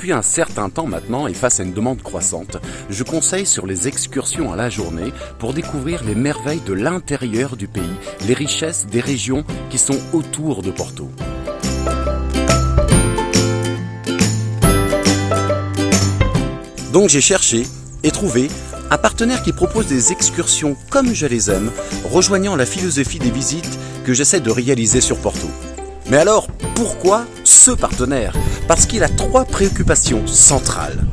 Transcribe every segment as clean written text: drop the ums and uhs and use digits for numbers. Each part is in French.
Depuis un certain temps maintenant et face à une demande croissante, je conseille sur les excursions à la journée pour découvrir les merveilles de l'intérieur du pays, les richesses des régions qui sont autour de Porto. Donc j'ai cherché et trouvé un partenaire qui propose des excursions comme je les aime, rejoignant la philosophie des visites que j'essaie de réaliser sur Porto. Mais alors, pourquoi ce partenaire? Parce qu'il a 3 préoccupations centrales.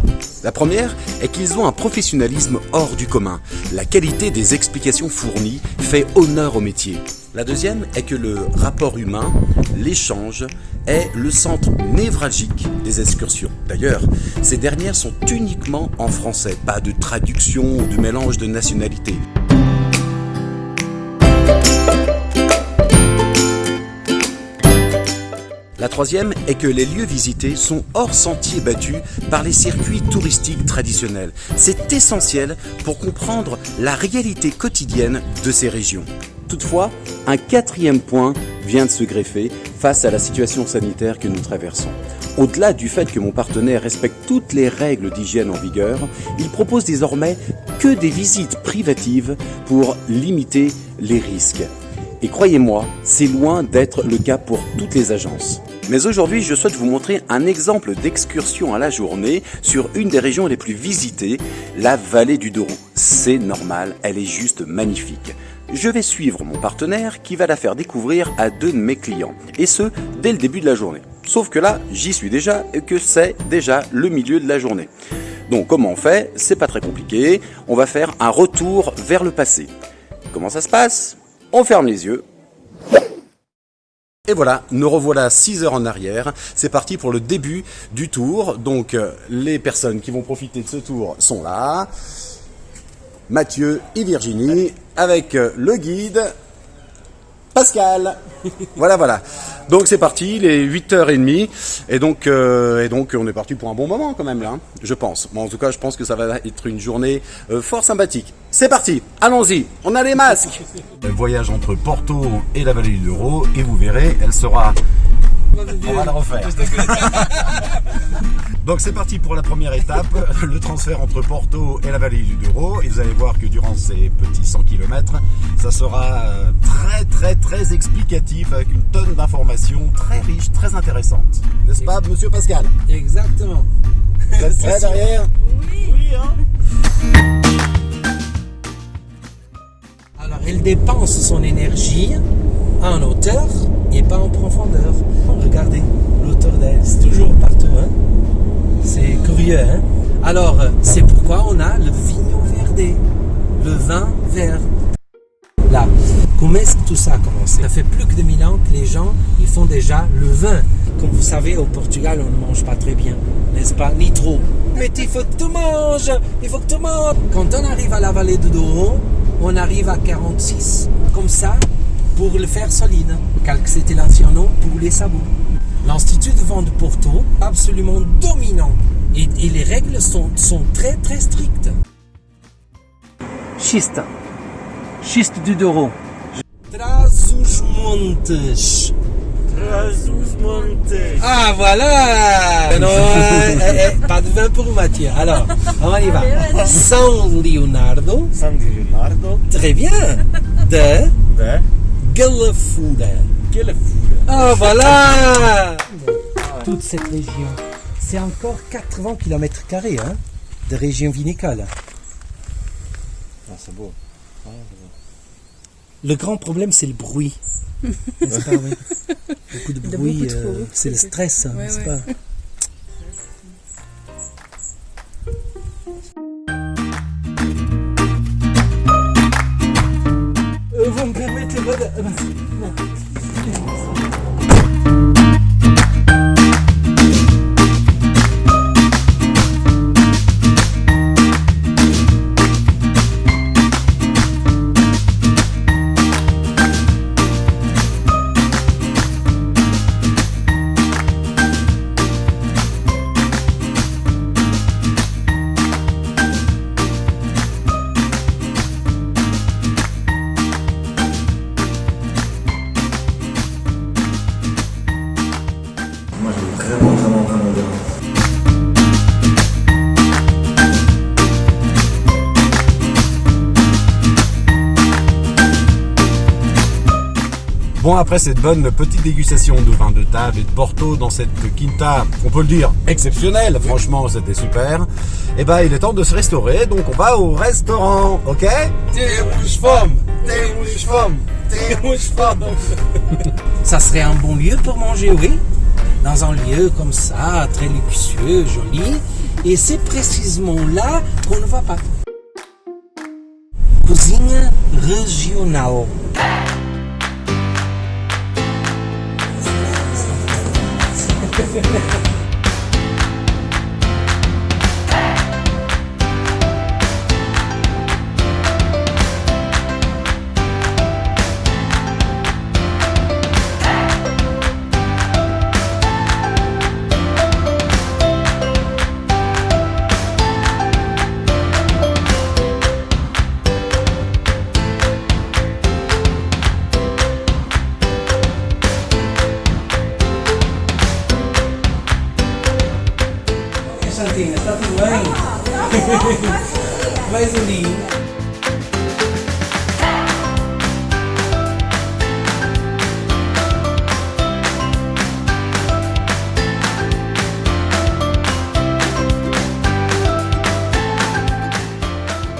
La première est qu'ils ont un professionnalisme hors du commun. La qualité des explications fournies fait honneur au métier. La deuxième est que le rapport humain, l'échange, est le centre névralgique des excursions. D'ailleurs, ces dernières sont uniquement en français, pas de traduction ou de mélange de nationalités. La troisième est que les lieux visités sont hors sentiers battus par les circuits touristiques traditionnels. C'est essentiel pour comprendre la réalité quotidienne de ces régions. Toutefois, un 4e point vient de se greffer face à la situation sanitaire que nous traversons. Au-delà du fait que mon partenaire respecte toutes les règles d'hygiène en vigueur, il propose désormais que des visites privatives pour limiter les risques. Et croyez-moi, c'est loin d'être le cas pour toutes les agences. Mais aujourd'hui, je souhaite vous montrer un exemple d'excursion à la journée sur une des régions les plus visitées, la vallée du Douro. C'est normal, elle est juste magnifique. Je vais suivre mon partenaire qui va la faire découvrir à 2 de mes clients, et ce, dès le début de la journée. Sauf que là, j'y suis déjà et que c'est déjà le milieu de la journée. Donc comment on fait? C'est pas très compliqué, on va faire un retour vers le passé. Comment ça se passe? On ferme les yeux. Et voilà, nous revoilà 6 heures en arrière. C'est parti pour le début du tour. Donc les personnes qui vont profiter de ce tour sont là. Mathieu et Virginie avec le guide Pascal. Voilà. Donc c'est parti, il est 8h30 et donc on est parti pour un bon moment quand même là, je pense. Bon, en tout cas, je pense que ça va être une journée fort sympathique. C'est parti, allons-y, on a les masques. Le voyage entre Porto et la vallée du Douro et vous verrez, elle sera... On va la refaire. Donc c'est parti pour la première étape, le transfert entre Porto et la vallée du Douro. Et vous allez voir que durant ces petits 100 km, ça sera très explicatif avec une tonne d'informations très riches, très intéressantes. N'est-ce pas, monsieur Pascal? Exactement. Vous êtes prêt derrière? Oui, hein. Alors, elle dépense son énergie en hauteur et pas en profondeur. Regardez l'auteur d'elle, c'est toujours partout. Hein. C'est curieux. Hein. Alors, c'est pourquoi on a le vigno verde, le vin vert. Là, comment est-ce que tout ça a commencé? Ça fait plus que de 1000 ans que les gens ils font déjà le vin. Comme vous savez, au Portugal, on ne mange pas très bien, n'est-ce pas? Ni trop. Mais il faut que tu manges, il faut que tu manges. Quand on arrive à la vallée du Douro, on arrive à 46. Comme ça, pour le faire solide. Car c'était l'ancien nom pour les sabots. L'Institut de vin de Porto, absolument dominant. Et les règles sont très strictes. Schiste. Schiste du Douro. Trás-os-Montes. Ah voilà. Non, pas de vin pour Mathieu. Alors, on y va. São Leonardo. Très bien. De Galafura. Ah voilà. Toute cette région, c'est encore 80 km² hein, de région vinicole. Ah, c'est beau. Le grand problème, c'est le bruit. N'est-ce pas, oui. Beaucoup de bruit, c'est le stress, n'est-ce pas? Vous me permettez de... Bon, après cette bonne petite dégustation de vin de table et de Porto dans cette quinta, on peut le dire, exceptionnelle, franchement c'était super, et ben il est temps de se restaurer, donc on va au restaurant, ok? Ça serait un bon lieu pour manger, oui. Dans un lieu comme ça, très luxueux, joli. Et c'est précisément là qu'on ne va pas. Cuisine régionale. Santina, está tudo bem? Mais um dia.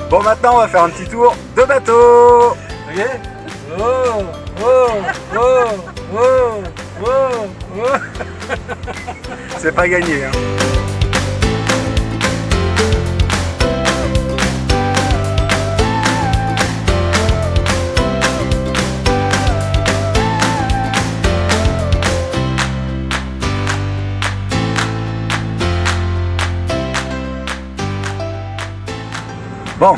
Bon, maintenant on va faire un petit tour de bateau. Ok? C'est pas gagné, hein. Bon,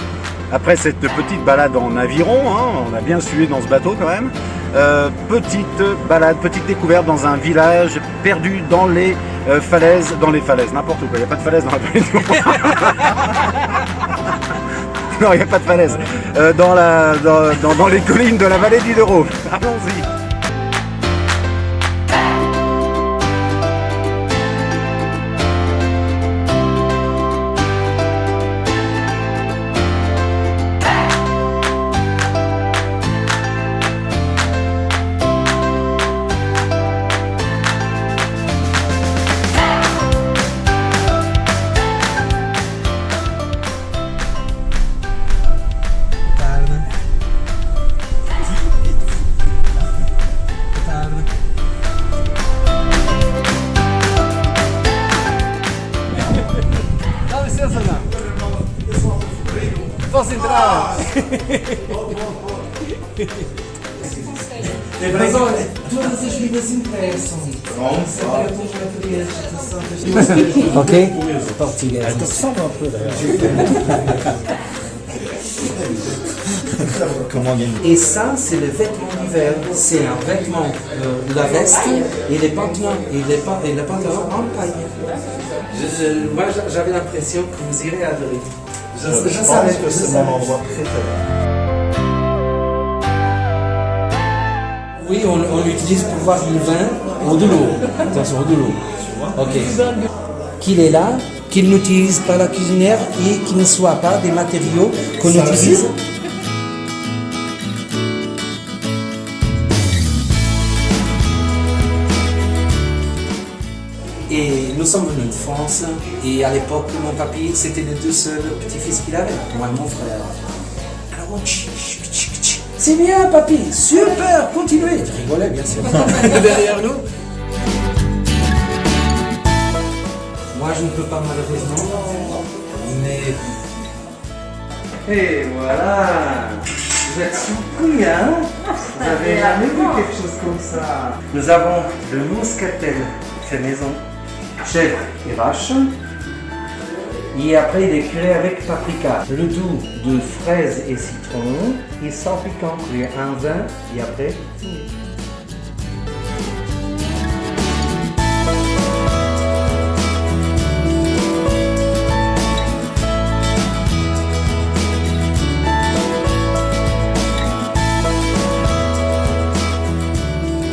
après cette petite balade en aviron, hein, on a bien sué dans ce bateau quand même. Petite balade, petite découverte dans un village perdu dans les falaises, n'importe où, il n'y a pas de falaise dans la vallée du Rhône. Non, il n'y a pas de falaise. Dans les collines de la vallée du Rhône. Allons-y. Posso entrar? Mas olha, todas as vidas interessam. Ok? Português. Et ça, c'est le vêtement d'hiver. C'est un vêtement, la veste et les pantalons, et les pantalons en paille. Moi, j'avais l'impression que vous irez adorer. Je savais que c'est mon endroit préféré. Oui, on l'utilise pour voir le vin au de l'eau. Attention, au de l'eau. Ok. Qu'il est là, qu'il n'utilise pas la cuisinière et qu'il ne soit pas des matériaux qu'on utilise. Et nous sommes venus de France, et à l'époque, mon papy, c'était les deux seuls petits-fils qu'il avait, moi et mon frère. Alors on c'est bien, papy, super, continuez. Je rigolais, bien sûr. Derrière nous. Moi, je ne peux pas, malheureusement, mais... Et voilà, vous êtes surpris, hein? Vous n'avez jamais vu quelque chose comme ça. Nous avons le mouscatel fait maison, chèvre et vache, et après il est curé avec paprika, le doux de fraises et citron, et sans piquant, il y a un vin, et après fini.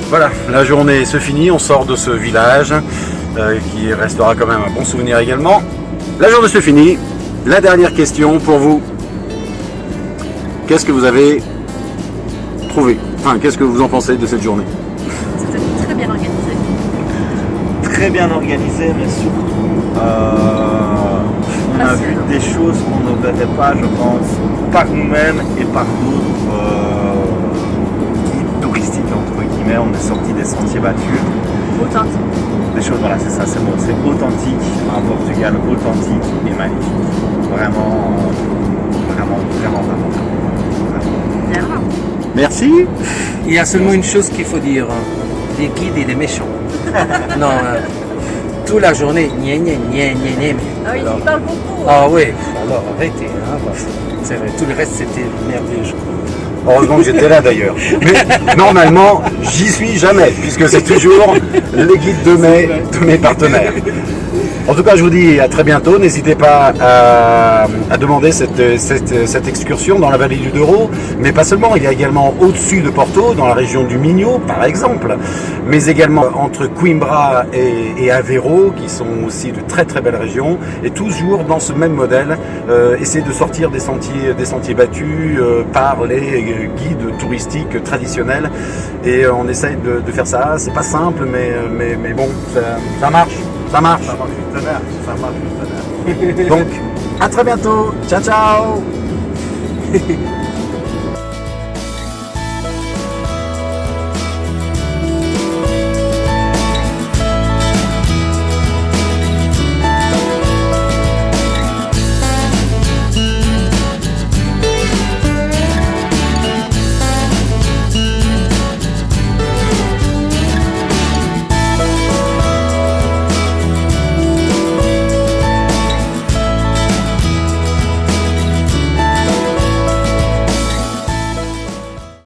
Voilà, la journée se finit, on sort de ce village qui restera quand même un bon souvenir également. La journée se finit. La dernière question pour vous. Qu'est-ce que vous avez trouvé? Enfin, qu'est-ce que vous en pensez de cette journée? C'était très bien organisé. Très bien organisé, mais surtout, on a vu des choses qu'on ne verrait pas, je pense, par nous-mêmes et par d'autres guides touristiques, entre guillemets. On est sorti des sentiers battus. Authentique. Des choses, voilà, c'est ça, c'est bon. C'est authentique, un Portugal authentique et magnifique. Vraiment, vraiment. Bien. Merci. Il y a seulement une chose qu'il faut dire. Les guides, il est méchant. Non, toute la journée, gna. Ah oui, il parle beaucoup. Ah oui, alors arrêtez. Hein, c'est vrai, tout le reste, c'était merveilleux, je crois. Heureusement que j'étais là d'ailleurs. Mais normalement, j'y suis jamais, puisque c'est toujours les guides de mes partenaires. En tout cas, je vous dis à très bientôt. N'hésitez pas à demander cette excursion dans la vallée du Douro. Mais pas seulement, il y a également au-dessus de Porto, dans la région du Minho, par exemple. Mais également entre Coimbra et Aveiro, qui sont aussi de très très belles régions. Et toujours dans ce même modèle, essayer de sortir des sentiers battus par les guides touristiques traditionnels. Et on essaye de faire ça. C'est pas simple, mais bon, ça marche. Ça marche. Ça marche du tonnerre. Donc, à très bientôt. Ciao, ciao.